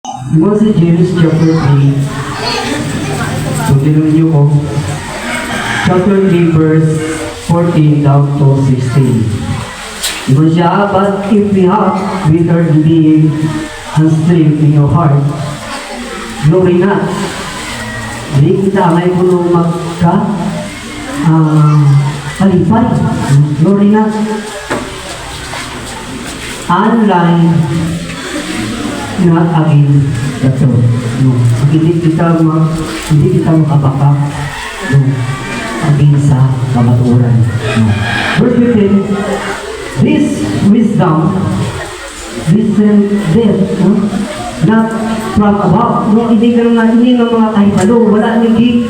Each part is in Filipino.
Mo si James chapter 3. So, tinuloy niyo ko. Chapter 3 verse 14 down to 16. Mo siya, but if we have withered being and strength in your heart, glory not. Hindi kita may puno kalipay. Glory not. Unlike not again the truth. No. Hindi kita makabaka again sa kamaturan. No. Verse 15, this wisdom, this death, no? Not from above. No, hindi ka hindi ng mga kahipalo. Wala nigi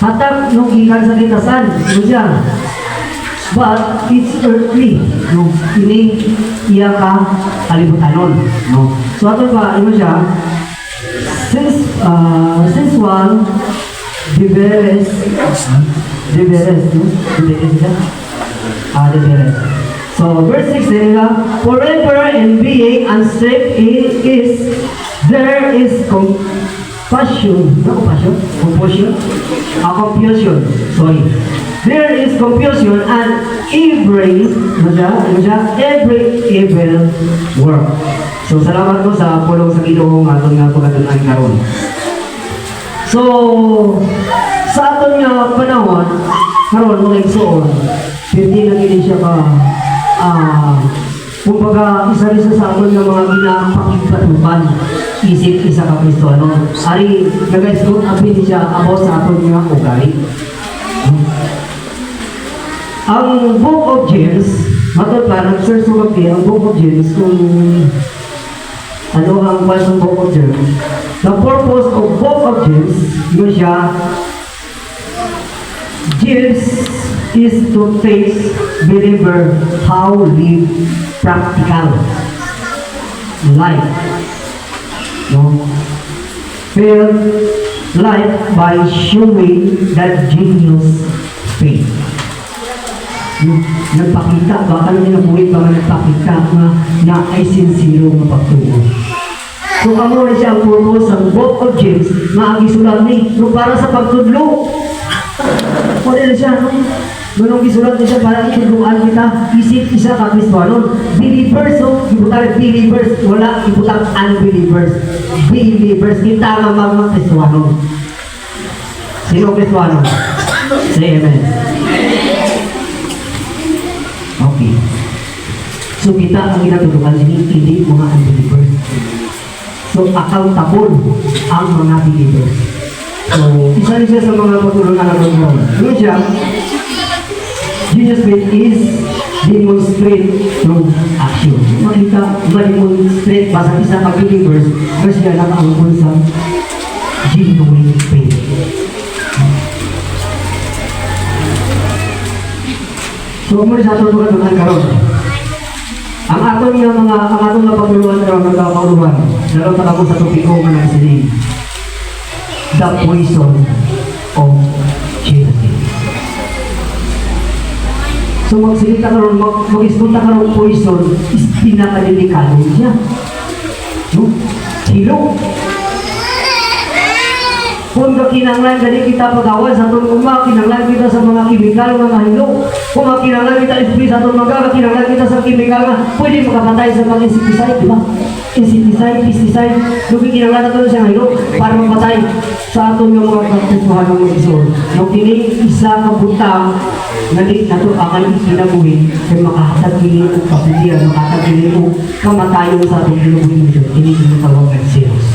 hatak no gikan sa kitasan. No siya. But it's earthly. No, ini iya ka kalibutanon. No. So ato ba imo siya? Since one Diveres, no? Diveres siya. Diveres. So verse 16, forever and being unsafe there is confusion. Sorry. There is confusion and every evil work. So salamat ko sa pulong sa Ginoo nga atong nga pagatunan karon. So sa aton nga panahon karon mga igsoon, hindi na gini siya ka kumbaga isa-isa sa aton nga mga ginapakipatupan isip isa ka Kristiyano. Ari nag-isgot abin siya about sa aton nga ugali. Ang Book of James, matutla, nag-search ko ang Book of James, kung ano ang pasang Book of James. The purpose of Book of James, yun siya, James is to teach believer how live practical life. No? Build life by showing that genius faith. Nagpakita, baka namin nabuhay ba nagpakita na ay sincero ng pagtuo. So amo na siya ang purpose ng Book of James na ang isulat ni para sa pagtudlo. Kung na siya, nung isulat niya siya para itudluan kita, isip isa ka Kristiyano. Believers, so ibutang believers, wala ibutang unbelievers. Believers, kita nga mga Kristiyano. Sino Kristiyano? Say amen. Okay. So kita ang ginatulungan hindi mga unbelievers. So accountable ang mga believers. So isa rin siya sa mga matulungan na nagawin. Yun siya, genius faith is demonstrate through action. Makita, ma-demonstrate ba sa isa ka believers na siya nakaangkol sa genuine faith. So, muli sa ato mga tunan karon. Ang aton nga pagtulungan karon ng kauluhan. Naroon ta kamo sa topiko nga nagsiling. The poison of jealousy. So, magsilita karon, mag-ispunta karon poison is pinakadelikado niya. No? Hilo. Kung kinanglan gani kita pag-awan sa atong uma, kinanglan kita sa mga kimikal nga mahilo. Kung kinanglan kita ispi sa atong mga, kinanglan kita sa kimikal nga pwede makapatay sa mga insecticide, di ba? Insecticide, pesticide, lugi kinanglan nato sa mahilo para mapatay sa atong mga kapitbahan ng mga isor. Nung kini isa ka butang na di nato akay kinabuhin kay makahatag kini og kapitian, makahatag kini og kamatayon sa atong kinabuhin nito. Kini tinatawag nga zeros.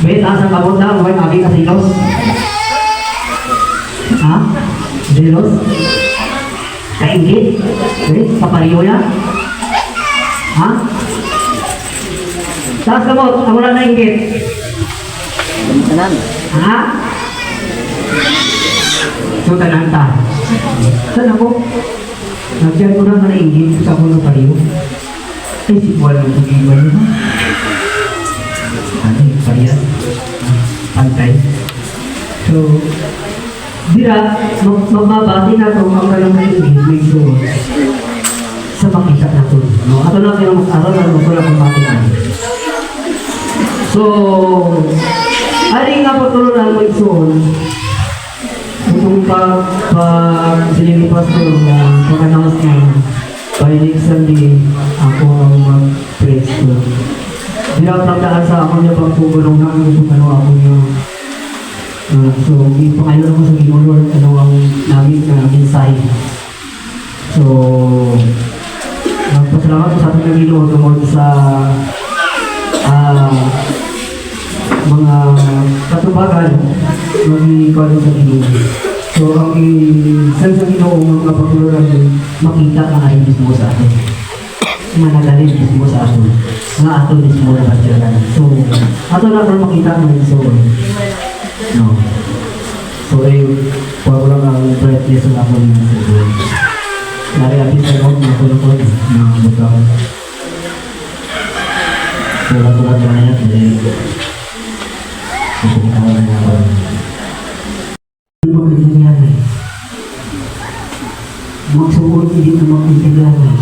May taas ang kabot na, may magi ka silos. Ha? Silos? Kaingit? Okay, kapariyo yan? Ha? Taas kabot, ang wala na inggit. Ha? So, tanan ta. Saan ako? Nandiyan ko na nainggit sa ako ng pariyo. Ay, si Buwan ng tugiwan nyo. Ano yung pariyan? Pantay. So, dira, mababati na ito ang kalang may so sa makita na ito. No? At Ato na kinamag-aral na magkula kung matinan. So, ari nga patuloy na mag-soon, itong sila ni Pastor na pag-announce na by next Sunday, ako ang mag-praise ko. Dinapagdaan sa ako niya pagpupulong na kung ano ako niya. So, ipangayon ako sa Ginoo, ano ang namin na mensahe. So, nagpasalamat ko sa ating Ginoo tungkol sa mga katubagan mag-ikuan sa Ginoo. So, ang isa sa Ginoo mga pagtuluran makita ka nga mismo sa atin. Managaling mismo sa atin. Nga ato mismo na pagtuluran. So, ato na kung makita nga mismo. No. So, wala ko lang ang brightness na ako niya sa Ginoo. Nari-apit sa loob na kulukod na butang. Tulad-tulad na yan, hindi ikaw na nga ako. Hindi mo pinigyan eh. Magsuot, hindi mo mapintigyan eh.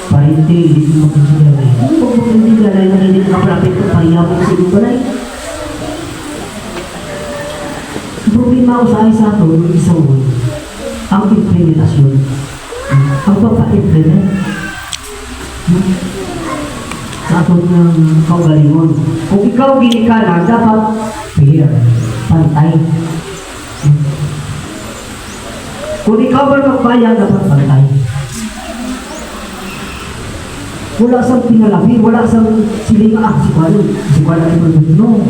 Parinti, hindi mo mapintigyan eh. Huwag mo pinigyan ay narinig na kapalapit ko, pahiyapon sa iyong balay. Problema ko sa isa ito, yung isang ang implementasyon. Ang papa-implement. Sa atong ng kaugalingon. Kung ikaw ginikanan, dapat fair, pantay. Kung ikaw ba magbayad, dapat pantay. Wala sang pinalabi, wala sang silinga, si Kuala ay no.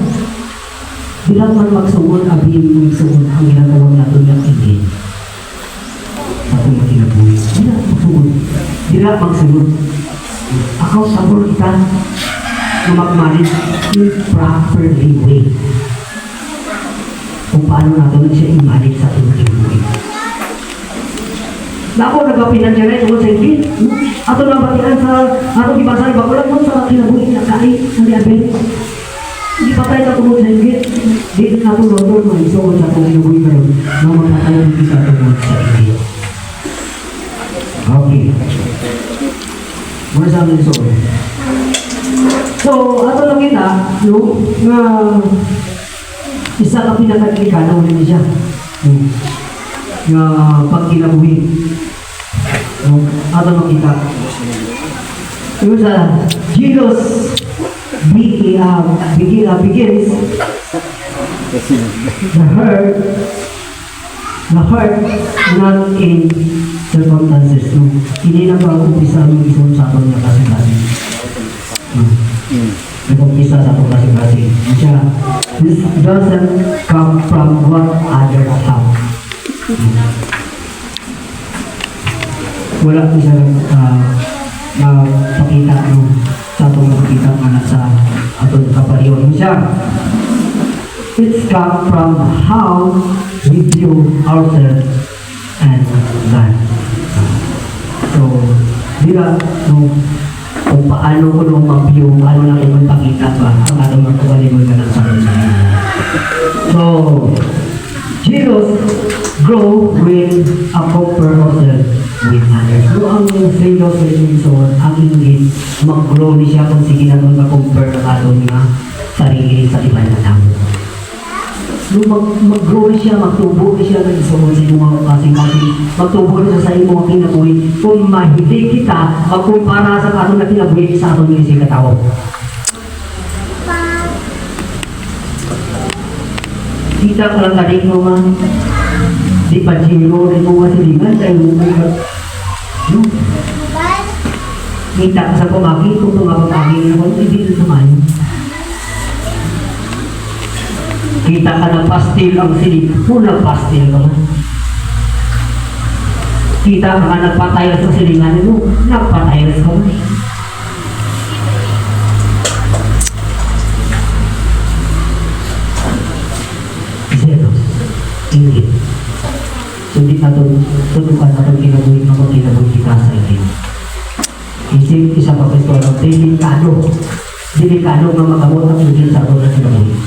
Bilang man magsawon, abihin mo magsawon, ang ginagawa natin yung hindi. Sa atong matinabuhi. Bila magsawon. Bila magsawon. Accountable kita na mag-manage in properly way. Kung paano natin siya i-manage sa ating kibuhi. Ako nagpapinan siya rin sa hindi. Ato na batian sa atong ibasay bago lang mo sa kinabuhi na kahit sa liabel. Hindi pa tayo natumod sa hindi. Di nato lotol mo iso sa atong kibuhi kayo na magpatayo dito sa atong sa hindi. Okay. Muna sa amin so. So, ato lang kita, no, nga isa ka pinakaglikana ulit siya. Nga pagkinabuhi. No, ato lang kita. Yung sa Jesus begins the heart not in circumstances. No? Hindi na pag-umpisa yung isang sa atong nakasing-kasing. Nag-umpisa sa atong kasing-kasing. This doesn't come from what others have. Wala ko siya pakita sa atong makikita nga sa atong kapaliwan mo siya. It's come from how we view ourselves and God. So, dira, kung paano ko nung mag-view, paano lang yung magpakita ba, ang atong magkabaliwan ka ng sarili. So, Jesus grow when a compare ourselves with others. So, ang philosophy ang English, mag-grow ni siya kung sige naman ka-compare ng atong nga sarili sa iba na tao. Nung mag-grow siya, magtubo siya ng isang sa iyong kasing-kasing, magtubo siya sa iyong mga kinabuhi, kung mahilig kita, magkumpara sa atong na kinabuhi sa atong ng isang katao. Kita ka lang kaling mo man, di pa jiro, di mo masilingan, tayo mo mga, no? Kita ka sa pumaki, kung tumapapaki na, hindi na tumayo. Kita ka ng pastil ang silip, unang pastil ka man. Kita ka nagpatayos sa silingan mo, nagpatayos ka man. Zeros, ingit. So di na tutukan na itong kinabuhin na kung kinabuhin kita sa ingit. Isip isa pa Kristo, delikado nga magamot ang ingit sa atong na kinabuhin.